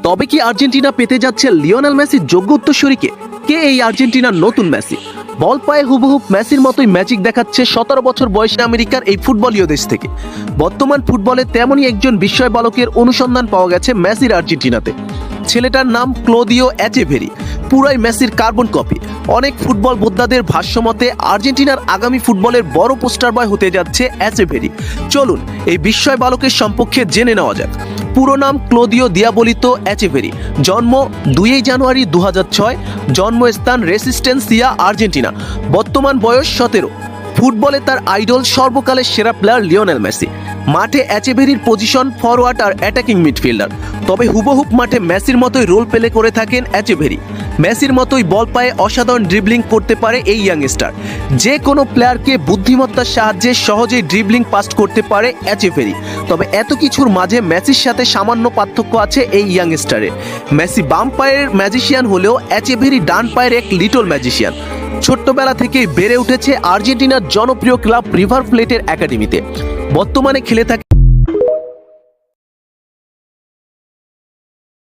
তবে কি আর্জেন্টিনা পেতে যাচ্ছে লিওনেল মেসির যোগ্য উত্তরসূরিকে? কে এই আর্জেন্টিনার নতুন মেসি? বল পায়ে হুবহু মেসির মতোই ম্যাজিক দেখাচ্ছে 17 বছর বয়সী আমেরিকার এই ফুটবলীয় দেশ থেকে। বর্তমান ফুটবলে তেমনই একজন বিস্ময় বালকের অনুসন্ধান পাওয়া গেছে মেসির আর্জেন্টিনাতে। ছেলেটার নাম ক্লোদিও এচেভেরি, পুরাই মেসির কার্বন কপি। অনেক ফুটবল বোদ্ধাদের ভাষ্যমতে আর্জেন্টিনার আগামী ফুটবলের বড় পোস্টার বয় হতে যাচ্ছে এচেভেরি। চলুন এই বিস্ময় বালকের সম্পর্কে জেনে নেওয়া যাক। পুরো নাম ক্লোদিও দিয়াবোলিতো এচেভেরি, জন্ম 2 জানুয়ারি 2006, জন্মস্থান রেসিস্টেন্সিয়া, আর্জেন্টিনা, বর্তমান বয়স 17। ফুটবলে তার আইডল সর্বকালের সেরা প্লেয়ার লিওনেল মেসি। মাঠে এচেভেরির পজিশন ফরওয়ার্ড আর অ্যাটাকিং মিডফিল্ডার, তবে হুবহুব মাঠে মেসির মতোই রোল প্লে করে থাকেন এচেভেরি। মেসির মতোই বল পায়ে অসাধারণ ড্রিবলিং করতে পারে এই ইয়াংস্টার। যে কোনো প্লেয়ারকে বুদ্ধিমত্তার সাহায্যে সহজেই ড্রিবলিং পাস করতে পারে এচেভেরি। তবে এত কিছুর মাঝে মেসির সাথে সামান্য পার্থক্য আছে এই ইয়াংস্টারের। মেসি বাম পায়ের ম্যাজিশিয়ান হলেও এচেভেরি ডান পায়ের এক লিটল ম্যাজিশিয়ান। ছোট্টবেলা থেকেই বেড়ে উঠেছে আর্জেন্টিনার জনপ্রিয় ক্লাব রিভার প্লেটের একাডেমিতে। বর্তমানে খেলে থাকে